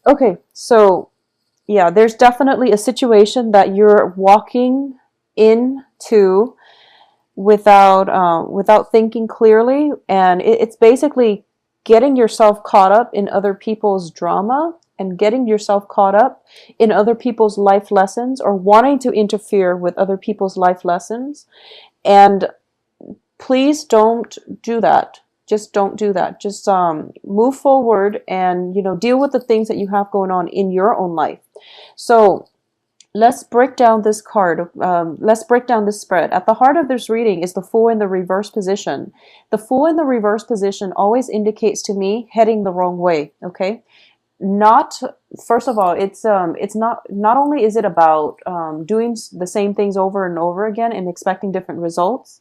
Okay, so yeah, there's definitely a situation that you're walking into without thinking clearly, and it's basically getting yourself caught up in other people's drama and getting yourself caught up in other people's life lessons, or wanting to interfere with other people's life lessons. And please don't do that. Just don't do that. Just move forward and deal with the things that you have going on in your own life. So let's break down this card. Let's break down this spread. At the heart of this reading is the Fool in the reverse position. The Fool in the reverse position always indicates to me heading the wrong way. Okay, not first of all, it's not only is it about doing the same things over and over again and expecting different results.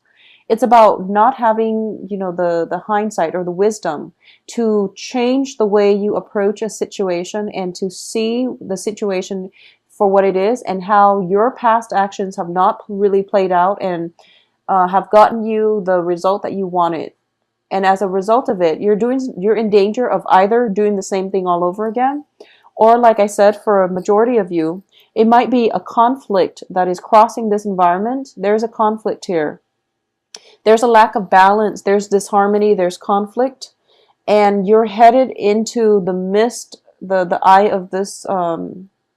It's about not having the hindsight or the wisdom to change the way you approach a situation and to see the situation for what it is, and how your past actions have not really played out and have gotten you the result that you wanted. And as a result of it, you're in danger of either doing the same thing all over again, or like I said, for a majority of you, it might be a conflict that is crossing this environment. There's a conflict here. There's a lack of balance. There's disharmony. There's conflict, and you're headed into the mist, the eye of this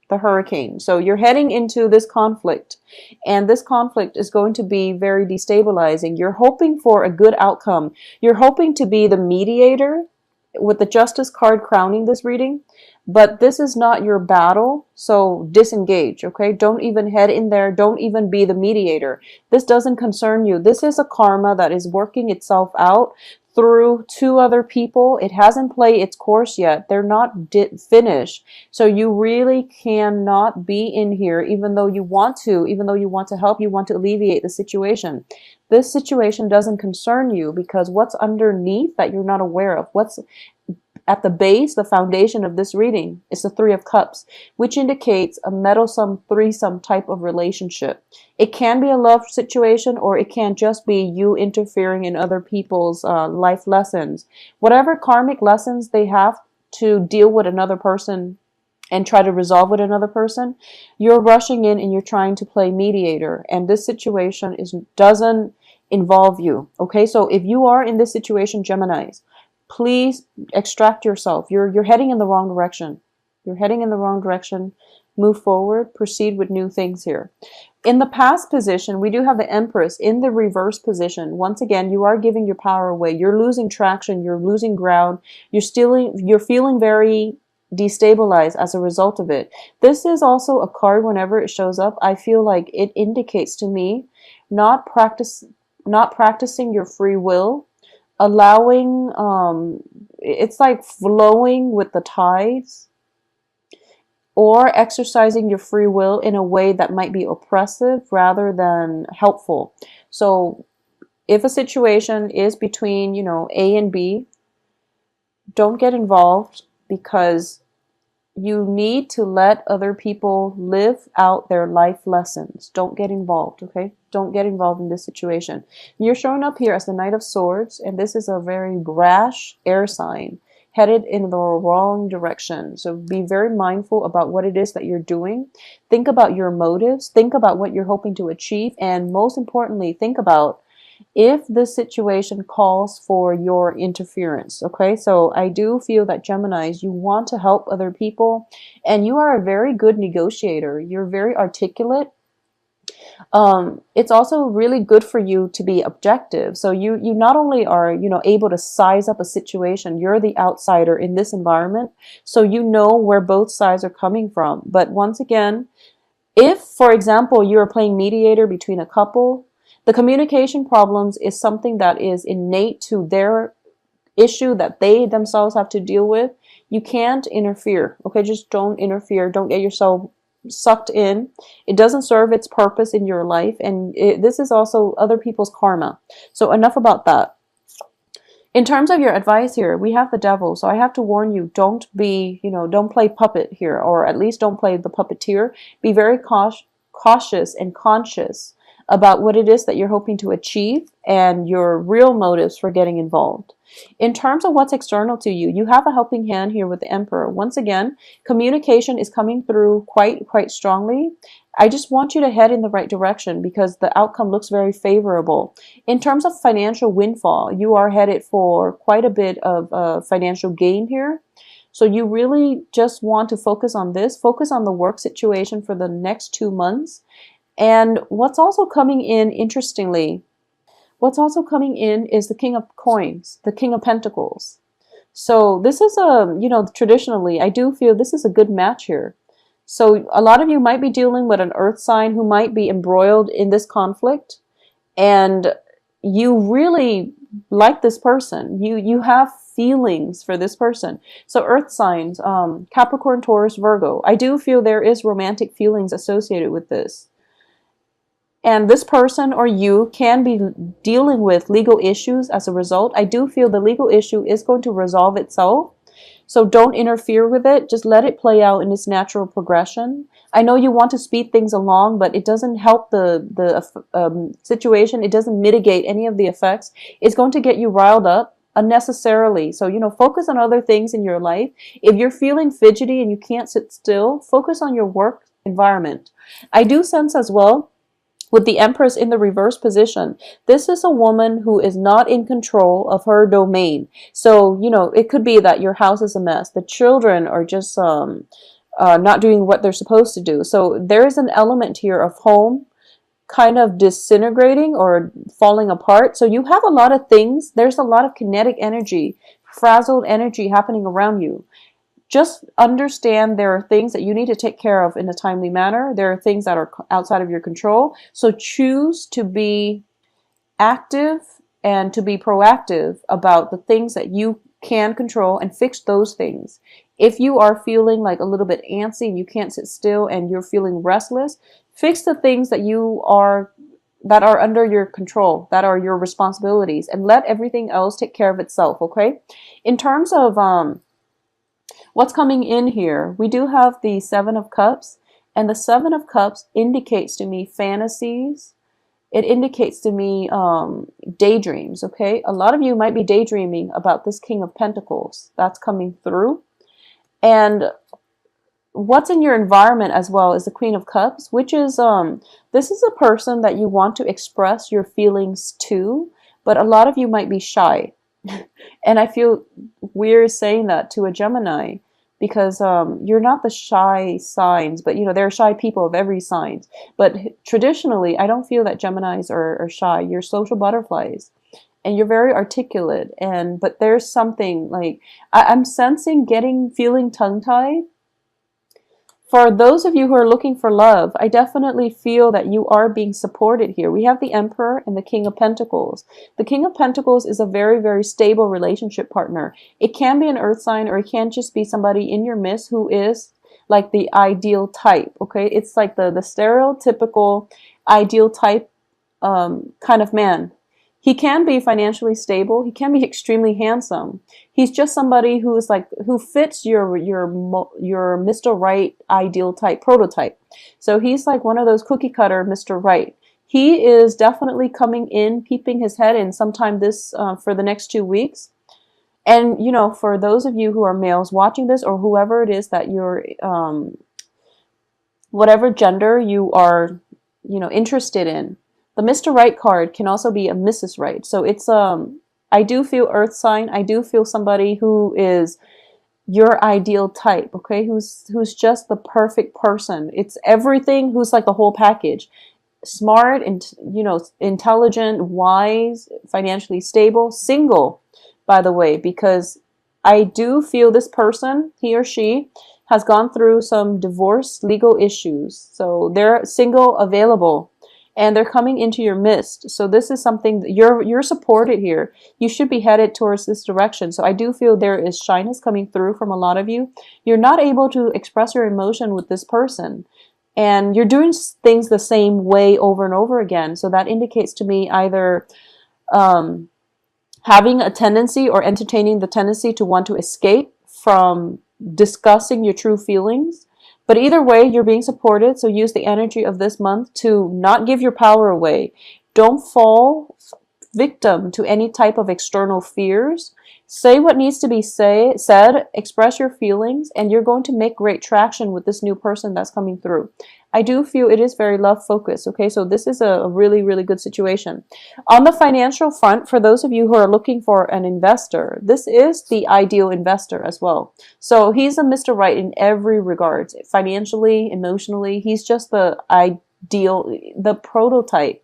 the hurricane. So you're heading into this conflict, and this conflict is going to be very destabilizing. You're hoping for a good outcome. You're hoping to be the mediator with the Justice card crowning this reading, but this is not your battle, so disengage, okay? Don't even head in there. Don't even be the mediator. This doesn't concern you. This is a karma that is working itself out through two other people. It hasn't played its course yet. They're not finished. So you really cannot be in here, even though you want to, even though you want to help, you want to alleviate the situation. This situation doesn't concern you, because what's underneath that you're not aware of, what's at the base, the foundation of this reading, is the Three of Cups, which indicates a meddlesome threesome type of relationship. It can be a love situation, or it can just be you interfering in other people's life lessons. Whatever karmic lessons they have to deal with another person and try to resolve with another person, you're rushing in and you're trying to play mediator. And this situation doesn't involve you. Okay, so if you are in this situation, Geminis, please extract yourself. You're heading in the wrong direction. You're heading in the wrong direction. Move forward. Proceed with new things here. In the past position, we do have the Empress in the reverse position. Once again, you are giving your power away. You're losing traction. You're losing ground. You're feeling very destabilized as a result of it. This is also a card, whenever it shows up, I feel like it indicates to me not practicing your free will, allowing it's like flowing with the tides, or exercising your free will in a way that might be oppressive rather than helpful. So if a situation is between A and B, don't get involved, because you need to let other people live out their life lessons. Don't get involved, okay? Don't get involved in this situation. You're showing up here as the Knight of Swords, and this is a very brash air sign headed in the wrong direction. So be very mindful about what it is that you're doing. Think about your motives. Think about what you're hoping to achieve. And most importantly, think about if this situation calls for your interference. Okay, so I do feel that Geminis, you want to help other people, and you are a very good negotiator. You're very articulate. It's also really good for you to be objective. So you not only are able to size up a situation, you're the outsider in this environment, so you know where both sides are coming from. But once again, if, for example, you're playing mediator between a couple, the communication problems is something that is innate to their issue that they themselves have to deal with. You can't interfere, okay? Just don't interfere. Don't get yourself sucked in. It doesn't serve its purpose in your life, and this is also other people's karma. So enough about that. In terms of your advice here, we have the Devil. So I have to warn you, don't play puppet here, or at least don't play the puppeteer. Be very cautious and conscious about what it is that you're hoping to achieve and your real motives for getting involved. In terms of what's external to you, you have a helping hand here with the Emperor. Once again, communication is coming through quite strongly. I just want you to head in the right direction because the outcome looks very favorable. In terms of financial windfall, you are headed for quite a bit of financial gain here. So you really just want to focus on this, focus on the work situation for the next 2 months. And what's also coming in, interestingly, what's also coming in is the King of Coins, the King of Pentacles. So this is traditionally, I do feel this is a good match here. So a lot of you might be dealing with an earth sign who might be embroiled in this conflict, and you really like this person. You have feelings for this person. So earth signs, Capricorn, Taurus, Virgo, I do feel there is romantic feelings associated with this. And this person or you can be dealing with legal issues as a result. I do feel the legal issue is going to resolve itself. So don't interfere with it. Just let it play out in its natural progression. I know you want to speed things along, but it doesn't help the situation. It doesn't mitigate any of the effects. It's going to get you riled up unnecessarily. So, focus on other things in your life. If you're feeling fidgety and you can't sit still, focus on your work environment. I do sense as well, with the Empress in the reverse position, this is a woman who is not in control of her domain. So, it could be that your house is a mess. The children are just not doing what they're supposed to do. So there is an element here of home kind of disintegrating or falling apart. So you have a lot of things. There's a lot of kinetic energy, frazzled energy happening around you. Just understand there are things that you need to take care of in a timely manner. There are things that are outside of your control. So choose to be active and to be proactive about the things that you can control and fix those things. If you are feeling like a little bit antsy and you can't sit still and you're feeling restless, fix the things that that are under your control, that are your responsibilities, and let everything else take care of itself, okay? In terms of what's coming in here, we do have the Seven of Cups, and the Seven of Cups indicates to me fantasies. It indicates to me daydreams, okay? A lot of you might be daydreaming about this King of Pentacles. That's coming through. And what's in your environment as well is the Queen of Cups, which is, this is a person that you want to express your feelings to, but a lot of you might be shy. And I feel weird saying that to a Gemini, because you're not the shy signs, but there are shy people of every sign. But traditionally, I don't feel that Geminis are shy. You're social butterflies, and you're very articulate. But there's something like I'm sensing feeling tongue-tied. For those of you who are looking for love, I definitely feel that you are being supported here. We have the Emperor and the King of Pentacles. The King of Pentacles is a very, very stable relationship partner. It can be an earth sign, or it can just be somebody in your midst who is like the ideal type, okay? It's like the stereotypical ideal type kind of man. He can be financially stable. He can be extremely handsome. He's just somebody who fits your Mr. Right ideal type prototype. So he's like one of those cookie cutter Mr. Right. He is definitely coming in, peeping his head in sometime for the next 2 weeks. And for those of you who are males watching this, or whoever it is that you're, whatever gender you are, interested in, the Mr. Right card can also be a Mrs. Right. So it's, I do feel earth sign. I do feel somebody who is your ideal type, okay? Who's just the perfect person. It's everything, who's like the whole package. Smart and, intelligent, wise, financially stable, single, by the way, because I do feel this person, he or she, has gone through some divorce legal issues. So they're single, available, and they're coming into your midst. So this is something that you're supported here. You should be headed towards this direction. So I do feel there is shyness coming through from a lot of you. You're not able to express your emotion with this person, and you're doing things the same way over and over again. So that indicates to me either having a tendency or entertaining the tendency to want to escape from discussing your true feelings. But either way, you're being supported, so use the energy of this month to not give your power away. Don't fall victim to any type of external fears. Say what needs to be said, express your feelings, and you're going to make great traction with this new person that's coming through. I do feel it is very love focused, okay? So this is a really, really good situation. On the financial front, for those of you who are looking for an investor, this is the ideal investor as well. So he's a Mr. Right in every regard, financially, emotionally. He's just the ideal, the prototype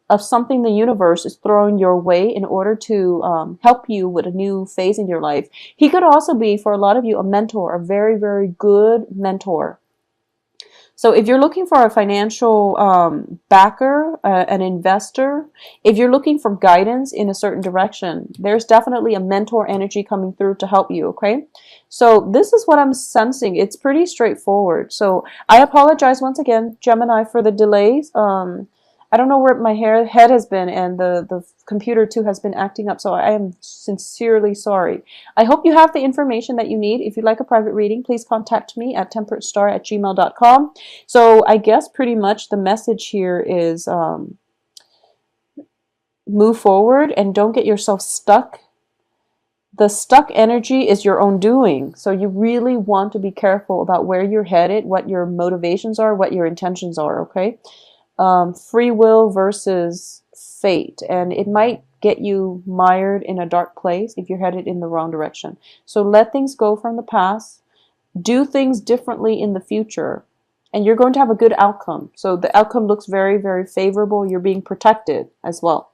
of something the universe is throwing your way in order to help you with a new phase in your life. He could also be, for a lot of you, a mentor, a very, very good mentor. So if you're looking for a financial backer, an investor, if you're looking for guidance in a certain direction, there's definitely a mentor energy coming through to help you, okay? So this is what I'm sensing. It's pretty straightforward. So I apologize once again, Gemini, for the delays. I don't know where my head has been, and the computer too has been acting up, so I am sincerely sorry. I hope you have the information that you need. If you'd like a private reading, please contact me at temperatestar@gmail.com. So I guess pretty much the message here is move forward and don't get yourself stuck. The stuck energy is your own doing, so you really want to be careful about where you're headed, what your motivations are, what your intentions are, okay? Free will versus fate, and it might get you mired in a dark place if you're headed in the wrong direction. So let things go from the past, do things differently in the future, and you're going to have a good outcome. So the outcome looks very, very favorable. You're being protected as well.